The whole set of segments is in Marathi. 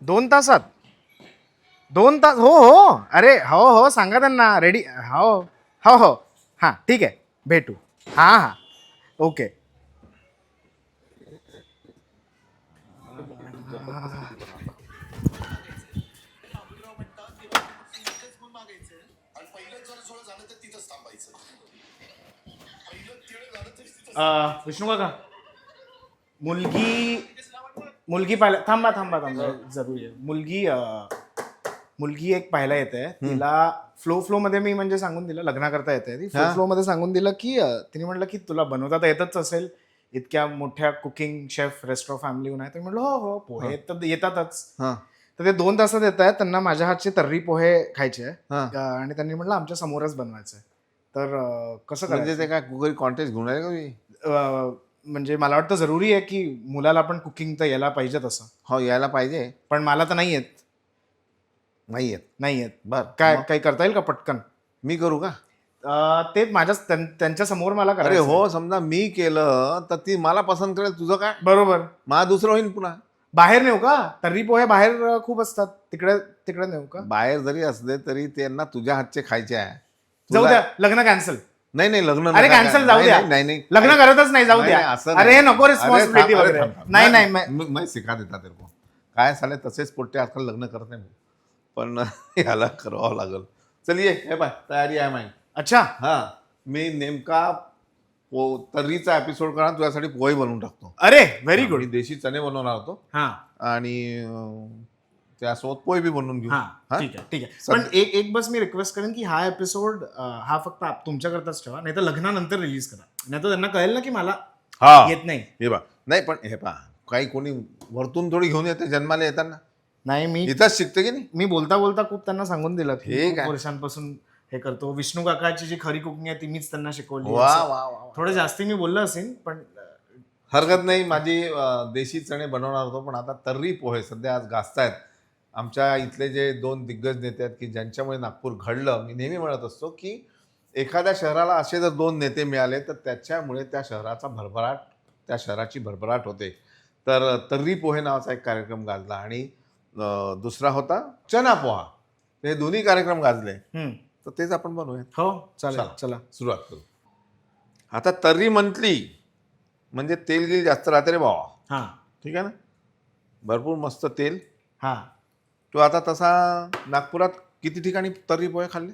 2 तासात? 2 तास? हो हो, अरे हो हो, सांगा त्यांना रेडी. हो हो हो, हां ठीक आहे, भेटू. हां हां, ओके. विष्णू काका, मुलगी मुलगी पाहिला, थांबा थांबा थांबा, जरूर आहे. मुलगी एक पाहायला येते. तिला फ्लो मध्ये मी म्हणजे सांगून दिलं, लग्न करता येते ती. फ्लो मध्ये सांगून दिलं की तिने म्हटलं की तुला बनवता तर येतच असेल, इतक्या मोठ्या कुकिंग शेफ रेस्टॉरंट फॅमिली आहे. तर म्हटलं हो हो, पोहे तर येतातच. तर ते 2 तासात येत आहेत. त्यांना माझ्या हातचे तर्री पोहे खायचे आहे. आणि त्यांनी म्हटलं आमच्या समोरच बनवायचं आहे. तर कसं म्हणजे करायचं? ते काय कुकरी कॉन्टेस्ट घेऊन आहे का मी? म्हणजे मला वाटतं जरुरी आहे की मुलाला पण कुकिंग तर यायला पाहिजे तसं. हो, यायला पाहिजे. पण मला तर नाही येत. नाही येत. नाही येत. बर, काय काही करता येईल का पटकन? मी करू का? ते माझ्या त्यांच्या समोर मला अरे करायचं. हो, समजा मी केलं तर ती मला पसंत करेल. तुझं काय? बरोबर. मला दुसरं होईल पुन्हा. बाहेर नेऊ का? तर्री पोहे बाहेर खूप असतात, तिकडे तिकडे नेऊ का? बाहेर जरी असले तरी त्यांना तुझ्या हातचे खायचे आहे. जाऊ द्या, लग्न कॅन्सल. नाही नाही, लग्न अरे नका कॅन्सल, काय. जाऊ नाही, द्या. नाही नाही, लग्न करतच नाही, जाऊ नाही, द्या. नाही, असं अरे नाही. नको अरे रिस्पॉन्सिबिलिटी थांब, वगैरे. थांब, थांब. नाही नाही, मैं सिखा देता तेरे को. काय साले तसेच पोट्टे आजकाल लग्न करत नाही. पण याला करावं लागल. चलिये, हे बाय, तयारी आहे माझी. अच्छा. हा, मी नेमका तर्रीचा एपिसोड करा, तुझ्यासाठी पोहे बनवून टाकतो. अरे व्हेरी गुड. मी देशी चणे बनवणार होतो हा आणि त्यासोबत पोहे बी बनवून घेऊ. हा, ठीक आहे ठीक आहे. पण एक बस मी रिक्वेस्ट करेन की हा एपिसोड हा फक्त तुमच्याकरताच ठेवा, नाही तर लग्नानंतर रिलीज करा. नाही तर त्यांना कळेल ना की मला हा येत नाही. हे बा, नाही पण हे पहा, काही कोणी वरतून थोडी घेऊन येते जन्माला येताना. नाही, मी इथंच शिकते की नाही. मी बोलता बोलता खूप त्यांना सांगून दिलं की ठीक खूप आहे. वर्षांपासून हे करतो. विष्णू काकाची जी खरी कुकिंग आहे ती मीच त्यांना शिकवली. वा असं वा वा. थोडं जास्ती मी बोललो असेल, पण हरकत नाही. माझी देशी चणे बनवणार होतो, पण आता तर्री पोहे सध्या आज गाजतायत. आमच्या इथले जे 2 दिग्गज नेते आहेत की ज्यांच्यामुळे नागपूर घडलं. मी नेहमी म्हणत असतो की एखाद्या शहराला असे जर 2 नेते मिळाले तर त्याच्यामुळे त्या शहराची भरभराट होते. तर तर्री पोहे नावाचा एक कार्यक्रम गाजला आणि दुसरा होता चना पोहा. हे दोन्ही कार्यक्रम गाजले. तर तेच आपण बनवूया. हो चालेल, चला सुरुवात करू. आता तर्री म्हटली म्हणजे तेल गिल जास्त राहते रे भावा. हा ठीक आहे ना, भरपूर मस्त तेल. हा. तू आता तसा नागपुरात किती ठिकाणी तर्री पोहे खाल्ले?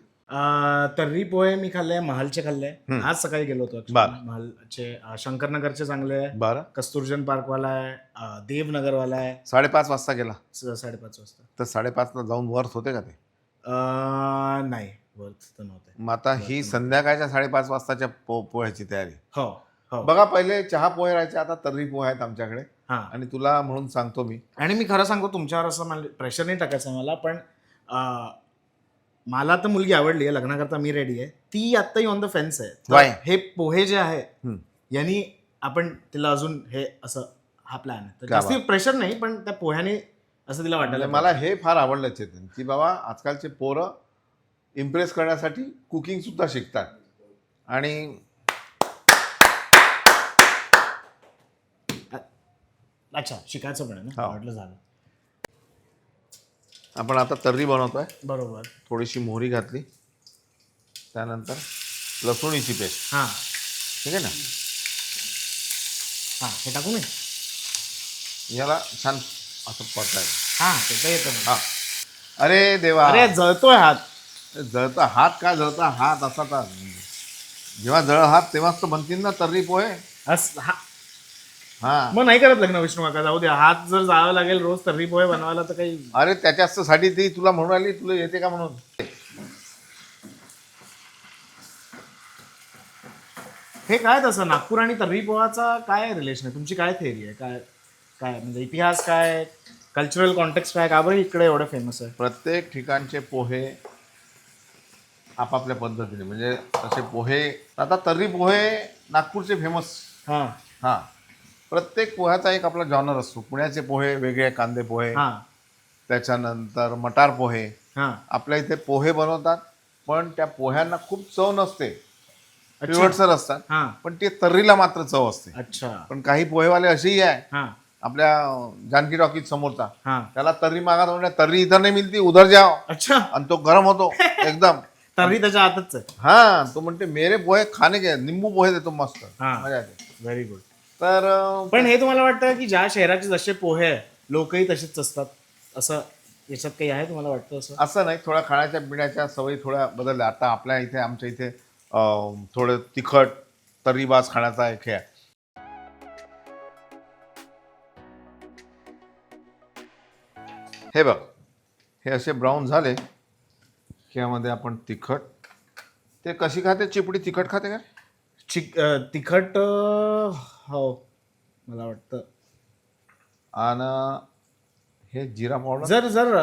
तर्री पोहे मी खाल्ले, महालचे खाल्ले. आज सकाळी गेलो होतो actually. बरं. महालचे शंकरनगरचे चांगले आहे, बरं. कस्तुरजन पार्कवाला आहे, देवनगरवाला आहे. 5:30 वाजता गेला 5:30 वाजता. तर 5:30ला जाऊन वर्थ होते का ते? नाही, वर्थ तर नव्हते. मग आता ही संध्याकाळच्या 5:30 वाजताच्या पोह्याची तयारी. हो हो. बघा, पहिले चहा पोहे राहायचे, आता तर्री पोहे आहेत आमच्याकडे. हा. आणि तुला म्हणून सांगतो मी, आणि मी खरं सांगतो, तुमच्यावर असं प्रेशर नाही टाकायचं मला, पण मला तर मुलगी आवडली आहे, लग्नाकरता मी रेडी आहे. ती आत्ताही ऑन द फेन्स आहे. Why? तर हे पोहे जे आहे यांनी आपण तिला अजून हे असं हा प्लॅन आहे. तर क्या जास्ती प्रेशर नाही, पण त्या पोह्याने असं तिला वाटायला म्हणजे मला हे फार आवडलं चेतन, की बाबा आजकालचे पोरं इम्प्रेस करण्यासाठी कुकिंग सुद्धा शिकतात. आणि अच्छा, शिकायचं पण आहे ना, हो. वाटलं झालं. आपण आता तर्री बनवतोय. बरोबर. थोडीशी मोहरी घातली, त्यानंतर लसूणीची पेस्ट. हां ठीक आहे ना. हां, हे टाकू मी. याला छान असं परतायचं. हां, ते तर येतं. हा. अरे देवा, अरे जळतोय हात. जळता हात काय, जळता हात असा तर जेव्हा जळ हात तेव्हाच तर बनतील ना तर्री पोहे. हा, मग नाही करत लग्न विष्णू काका, जाऊ द्या. हात जर जावं लागेल रोज तर्री पोहे बनवायला तर काही. अरे त्याच्यासाठी ती तुला म्हणून आली, तुला येते का म्हणून. हे काय तसं नागपूर आणि तर्री पोहाचा काय रिलेशन आहे? तुमची काय थेअरी आहे? काय काय म्हणजे इतिहास काय, कल्चरल कॉन्टेक्स्ट काय, का बरं इकडे एवढं फेमस आहे? प्रत्येक ठिकाणचे पोहे आपापल्या पद्धतीने, म्हणजे असे पोहे. आता तर्री पोहे नागपूरचे फेमस. हां हां, प्रत्येक पोह्याचा एक आपला जॉनर असतो. पुण्याचे पोहे वेगळे, कांदे पोहे, हां त्याच्यानंतर मटार पोहे. हां. आपल्या इथे पोहे बनवतात, पण त्या पोह्यांना खूप चव नसते, पिवटसर असतात. हां. पण ते तर्रीला मात्र चव असते. अच्छा. पण काही पोहेवाले असेही आहे हां आपल्या जानकी टॉकीज समोरचा, हा त्याला तर्री मागा तो म्हणला, तर्री इधर नाही मिळती उधर जाओ, अच्छा आणि तो गरम होतो एकदम. तर्री त्याच्या आतच आहे. हा तो म्हणते मेरे पोहे खाणे के, निंबू पोहे देतो मस्त, हा. मजा येते. Very good. तर पण हे तुम्हाला वाटतं की ज्या शहराचे जसे पोहे आहे लोकही तसेच असतात असं याच्यात काही आहे तुम्हाला वाटतं असं? असं नाही, थोड्या खाण्याच्या पिण्याच्या सवयी थोड्या बदलल्या. आता आपल्या इथे आमच्या इथे थोडं तिखट तर्रीबाज खाण्याचा एक हे आहे. हे बघ, हे असे ब्राऊन झाले की यामध्ये आपण तिखट, ते कशी खाते चिपडी, तिखट खाते का? तिखट हो मला वाटतं. आणि हे जिरा पावडर, जर जर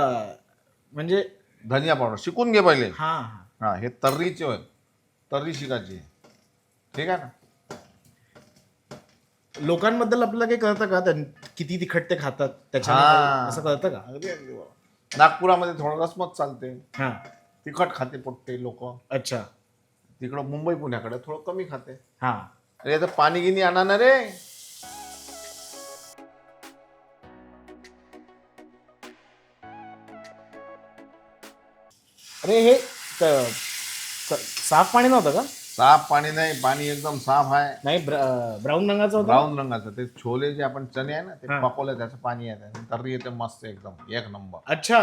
म्हणजे धनिया पावडर शिकून घे पहिले. हा हा हा हे तर्रीचे होय, तर्री शिकायची, ठीक आहे ना. लोकांबद्दल आपल्याला काही कळतं का किती तिखट ते खातात त्याच्या हा. असं कळतं का? अगदी अगदी बरोबर. नागपुरामध्ये थोडं रसमत चालते, हा तिखट खाते पोट्टे लोक. अच्छा तिकडं मुंबई पुण्याकडे थोडं कमी खाते. हा अरे याचं पाणी गिनी आणा ना रे. अरे हे साफ पाणी नव्हतं का? साफ पाणी नाही, पाणी एकदम साफ आहे, नाही ब्राऊन रंगाचं होतं. ब्राऊन रंगाचं. ते छोले जे आपण चणे आहे ना ते हा. पकवले, त्याचं पाणी आहे, तर्री येते मस्त एकदम एक नंबर. अच्छा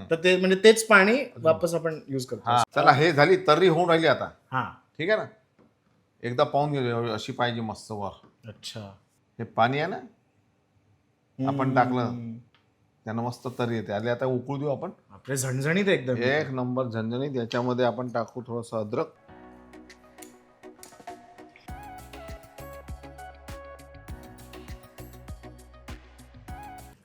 तर ते म्हणजे तेच पाणी वापस आपण युज करतो. हा चला, हे झाली तर्री होऊन राहिली आता, हा ठीक आहे ना. एकदा पाहून घे अशी पाहिजे मस्त वर. अच्छा हे पाणी आहे ना आपण टाकलं त्यानं मस्त तर्री येते. आले आता उकळू देऊ आपण. आपले झणझणीत एकदम. एक नंबर झणझणीत. याच्यामध्ये आपण टाकू थोडस अद्रक,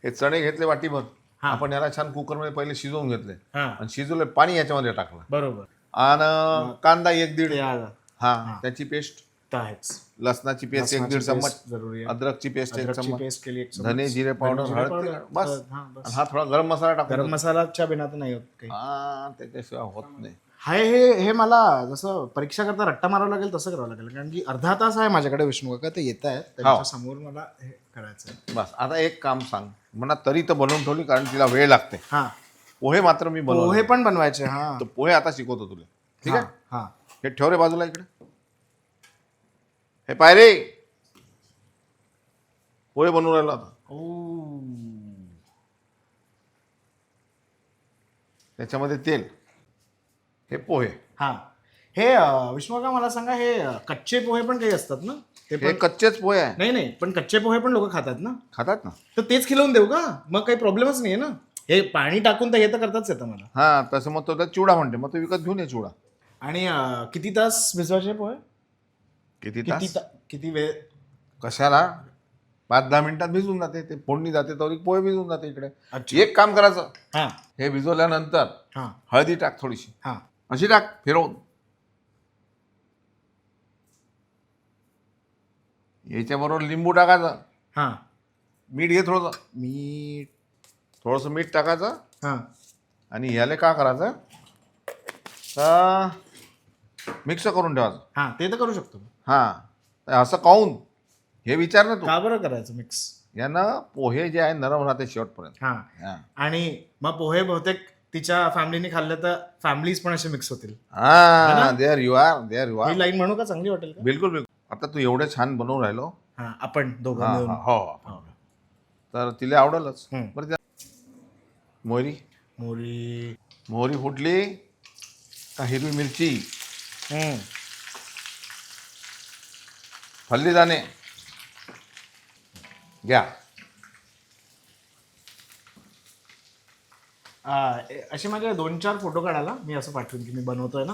हे चणे घेतले वाटीभर, हा. आपण याला छान कुकरमध्ये पहिले शिजवून घेतले, हा आणि शिजवले पाणी याच्यामध्ये टाकलं, बरोबर. आणि कांदा 1-1.5, ते आलं. हा त्याची पेस्ट, तर आहेच. लसणाची पेस्ट 1-1.5 चम्मच, जरुरी आहे. अद्रकची पेस्ट 1 अद्रकची चम्मच, पेस्ट केली 1 चम्मच. धने जिरे पावडर, जिरे हळद, पावडर, तिखट, बस. हा, बस. आणि हा थोडा गरम मसाला टाकून गरम देतो. मसालाच्या बिना तर नाही होत काही. हा त्याच्याशिवाय होत नाही. हाय हे मला जसं परीक्षा करता रट्टा मारावं लागेल तसं करावं लागेल, कारण की अर्धा तास आहे माझ्याकडे विष्णू काका, ते येत आहेत त्यांच्या समोर मला हे करायचं आहे. बस आता एक काम सांग म्हणा, तरी तर बनवून ठेवली कारण तिला वेळ लागते. हा पोहे मात्र मी बनवले. पोहे पण बनवायचे. हा तर पोहे आता शिकवतो तुला, ठीक आहे. हा हे ठेव रे बाजूला इकडे. हे पाय रे, पोहे बनवून राहिलो आता. त्याच्यामध्ये तेल, हे पोहे, हा हे विष्णू काका मला सांगा, हे कच्चे पोहे पण काही असतात ना? ते हे पण कच्चेच पोहे आहे. नाही नाही, पण कच्चे पोहे पण लोक खातात ना? खातात ना. तर तेच खिलवून देऊ का? मग काही प्रॉब्लेमच नाही ना. हे पाणी टाकून तर हे तर करताच येतं मला. हा तसं मग तो चिवडा म्हणते, मग तो विकत घेऊन ये चिवडा. आणि किती तास भिजवायचे पोहे? किती तास? किती वेळ? कशाला, 5-10 मिनिटात भिजून जाते. ते फोडणी जाते तर पोहे भिजून जाते इकडे. अच्छा. एक काम करायचं, हा हे भिजवल्यानंतर हा हळदी टाक थोडीशी, हा अशी टाक फिरवून. याच्याबरोबर लिंबू टाकायचं, हा मीठ घे थोडंसं, मीठ. थोडंसं मीठ टाकायचं. हा आणि याला का करायचं तर मिक्स करून ठेवायचं. हा ते तर करू शकतो. हां असं काहून हे विचार ना तू. का बरं करायचं मिक्स? यानं पोहे जे आहे नरम राहते शेवटपर्यंत. हा हां आणि मग पोहे बहुतेक तिच्या फॅमिलीने खाल्ले तर फॅमिलीज पण असे मिक्स होतील. हां there you are, there you he are. Line म्हणू का? चांगली वाटेल का? बिलकुल बिलकुल. आता तू एवढे छान बनवून राहिलो. हा आपण दोघं हां मिळून. हां हो हो. तर तिला आवडेलच. हम्म. बरं त्या मोहरी, मोरी. मोहरी फुटली का हिरवी मिरची, हम्म. फल्लीदाणे घ्या. असे माझे 2-4 फोटो काढायला मी असं पाठवून की मी बनवतोय ना,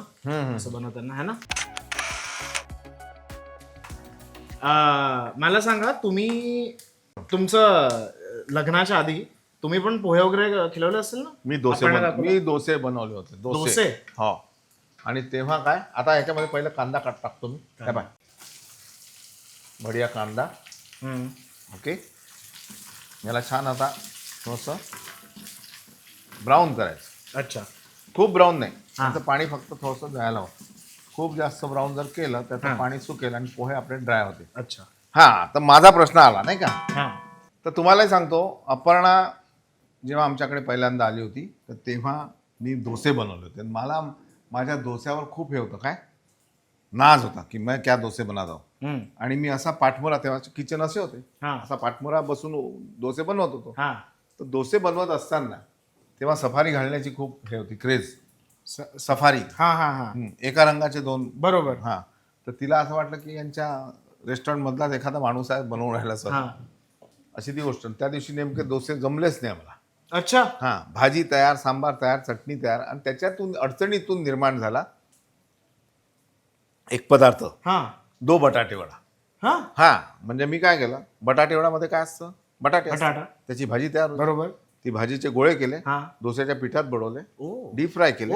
असं बनवताना है ना. मला सांगा, तुम्ही तुमचं लग्नाच्या आधी तुम्ही पण पोहे वगैरे खिलवले असेल ना? मी डोसे बनवले होते. डोसे? हो. आणि तेव्हा काय, आता ह्याच्यामध्ये पहिलं कांदा टाकतो मी. काय बाय, बढिया कांदा. ओके. याला छान आता थोडंसं ब्राऊन करायचं. अच्छा. खूप ब्राऊन नाही, त्याचं पाणी फक्त थोडंसं जायला हवं. खूप जास्त ब्राऊन जर केलं त्याचं पाणी सुकेल आणि पोहे आपले ड्राय होते. अच्छा. हा तर माझा प्रश्न आला नाही का, हा तर तुम्हालाही सांगतो, अपर्णा जेव्हा आमच्याकडे पहिल्यांदा आली होती तर तेव्हा मी डोसे बनवले होते. मला माझ्या डोस्यावर खूप हे होतं, काय नाज होता की मैं क्या डोसे बनाता हूं. आणि मी असा पाठमोरा, तेव्हा किचन असे होते, असा पाठमोरा बसून डोसे बनवत होतो. तर डोसे बनवत असताना तेव्हा सफारी घालण्याची खूप हे होती, क्रेज. सफारी एका रंगाचे 2, बरोबर. तर तिला असं वाटलं की यांच्या रेस्टॉरंट मधलाच एखादा माणूस आहे बनवून राहिला सर, अशी ती गोष्ट. त्या दिवशी नेमके डोसे जमलेच नाही आम्हाला. अच्छा. भाजी तयार, सांबार तयार, चटणी तयार, आणि त्याच्यातून अडचणीतून निर्माण झाला एक पदार्थ, दो बटाटे वडा. म्हणजे मी काय केलं, बटाटे वडामध्ये काय असतं, बटाटे असतात. त्याची भाजी तयार होती. बरोबर. ती भाजीचे गोळे केले, डोस्याच्या पिठात बुडवले, डीप फ्राय केले,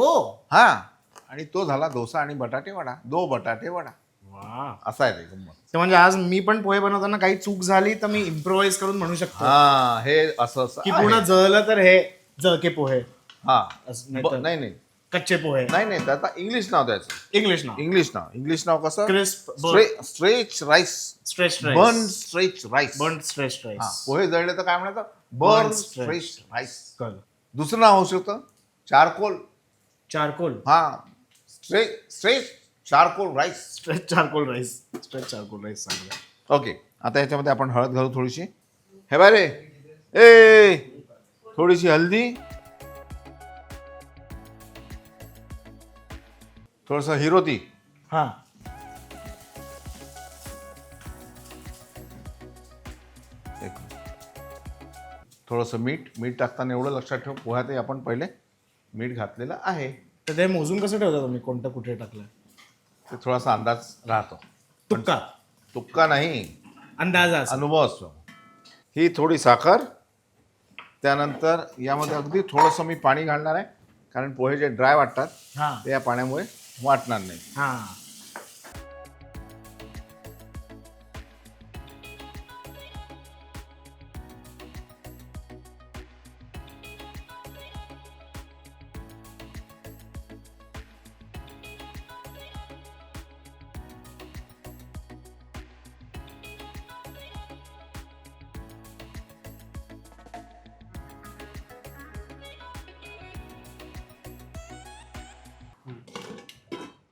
आणि तो झाला डोसा आणि बटाटे वडा, दो बटाटे वडा. असा आहे ते गंमत. म्हणजे आज मी पण पोहे बनवताना काही चूक झाली तर मी इम्प्रोवाइज करून म्हणू शकतो हे असं की पूर्ण जळलं तर हे जळके पोहे, नाही कच्चे पोहे. नाही, त्याचा इंग्लिश नाव द्यायचं. इंग्लिश नाव कसं, crisp stretch rice, burn stretch rice. पोहे जळले तर काय म्हणायचं, बर्न स्ट्रेच राईस. दुसरं नाव होऊ शकतं charcoal. Stretch charcoal rice. Okay. आता याच्यामध्ये आपण हळद घालू थोडीशी. हे बाय रे, ए थोडीशी हल्दी, थोडस हिरोती, थोडस मीठ टाकताना एवढं लक्षात ठेव, पोह्यातही आपण पहिले मीठ घातलेलं आहे. तर ते मोजून कसं ठेवता तुम्ही, कोणतं कुठे टाकलं ते थोडासा अंदाज राहतो. तुक्का नाही, अंदाज, अनुभव असतो. ही थोडी साखर, त्यानंतर यामध्ये अगदी थोडंसं मी पाणी घालणार आहे, कारण पोहे जे ड्राय वाटतात ते या पाण्यामुळे वाटणार नाही.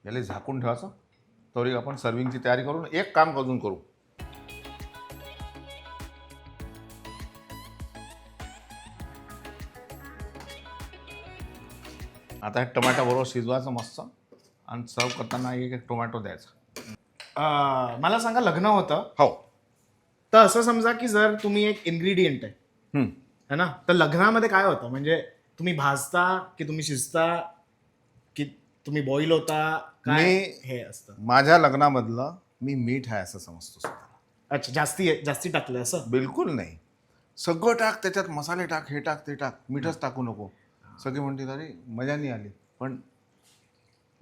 याला झाकून ठेवायचं. तरी आपण सर्विंगची तयारी करून एक काम अजून करू. आता हे टोमॅटो बरोबर शिजवायचं मस्त, आणि सर्व करताना एक टोमॅटो द्यायचा. मला सांगा, लग्न होतं, हो, तर असं समजा की जर तुम्ही एक इन्ग्रेडियंट आहे ना, तर लग्नामध्ये काय होतं, म्हणजे तुम्ही भाजता की तुम्ही शिजता की तुम्ही बॉईल होता, काय हे असतं? माझ्या लग्नामधलं मी मीठ आहे असं समजतो स्वतःला. अच्छा, जास्ती टाकलं असं? बिलकुल नाही. सगळं टाक त्याच्यात, मसाले टाक, हे टाक ते टाक, मीठच टाकू नको. सगळे म्हणते अरे मजा नाही आली, पण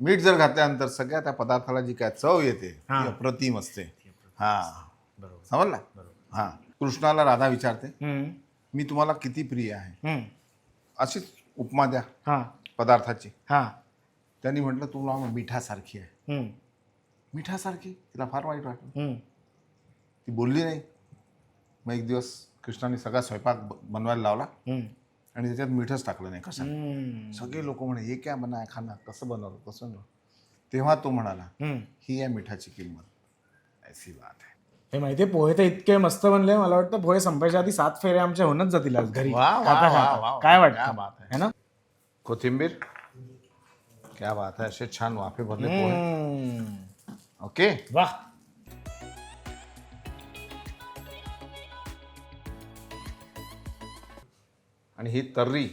मीठ जर घातल्यानंतर सगळ्या त्या पदार्थाला जी काय चव येते ती अप्रतिम असते. बरोबर, समजला? कृष्णाला राधा विचारते, मी तुम्हाला किती प्रिय आहे, अशीच उपमा द्या पदार्थाची. त्यांनी म्हटलं तुला मिठासारखी आहे. मिठासारखी, तिला फार वाईट वाटलं, ती बोलली नाही. मग एक दिवस कृष्णाने सगळा स्वयंपाक बनवायला लावला आणि त्याच्यात मीठच टाकलं नाही. कसं, सगळे लोक म्हणे हे क्या बनाय खाना, कसं बनवलं कसं. तेव्हा तो म्हणाला, ही आहे मिठाची किंमत, ऐसी बात आहे. हे माहितीये, पोहे तर इतके मस्त बनले, मला वाटतं पोहे संपायच्या आधी 7 फेरे आमच्या होणच जातील आज घरी. काय वाटतं, है ना? कोथिंबीर, क्या बात आहे, असे छान वाफे भरले पोहे. ओके, वाह. आणि ही तर्री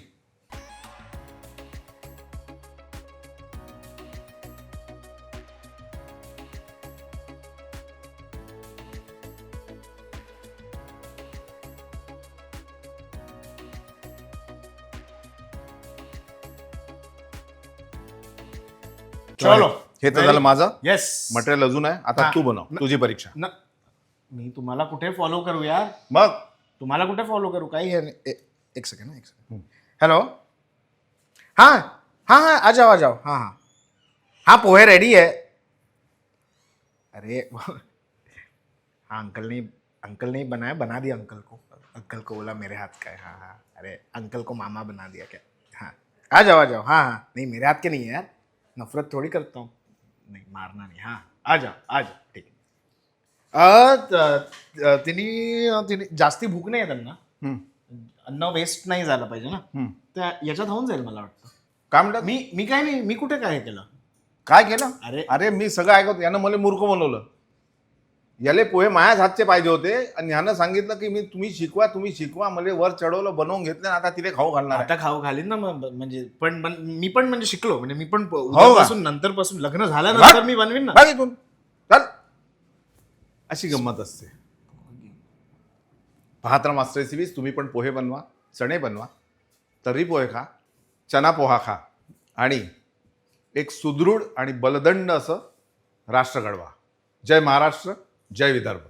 चलो, हे तर झालं माझं. येस, मटेरियल अजून आहे. आता तू बनव, तुझी परीक्षा. मी तुम्हाला कुठे फॉलो करू यार? मग तुम्हाला कुठे फॉलो करू? काही एक सेकंड. हॅलो, हाँ आ जाओ. हाँ पोहे रेडी है. अरे हाँ, अंकल ने बनाया, बना दिया अंकल को. अंकल को बोला मेरे हाथ का है, हाँ हाँ, अरे अंकल को मामा बना दिया क्या, हाँ आ जाओ, हाँ हाँ, नहीं मेरे हाथ के नहीं है यार, नफरत थोड़ी करता हूँ, नहीं मारना नहीं, हाँ आ जाओ ठीक आहे. तिने जास्ती भूक नाही आहे त्यांना, अन्न वेस्ट नाही झालं पाहिजे ना, त्या याच्यात होऊन जाईल मला वाटतं. काय म्हणतात मी काय नाही, मी कुठे काय केलं. काय केलं अरे अरे मी सगळं ऐकतो. यानं मला मूर्ख बनवलं. याले पोहे माझ्याच हातचे पाहिजे होते आणि ह्यानं सांगितलं की तुम्ही शिकवा मला वर चढवलं, बनवून घेतलं आणि आता तिथे खाऊ घालणार आहे. आता खाऊ घालीन ना मग, म्हणजे पण मी पण म्हणजे शिकलो, म्हणजे मी पण का? उद्यापासून नंतर पासून लग्न झाल्यानंतर मी बनवीन ना. बघ इथून चल. अशी गंमत असते. पाहत राहा मास्टर रेसिपीज. तुम्ही पण पोहे बनवा, चणे बनवा, तर्री पोहे खा, चना पोहा खा आणि एक सुदृढ आणि बलदंड असं राष्ट्र घडवा. जय महाराष्ट्र, जय विदर्भ.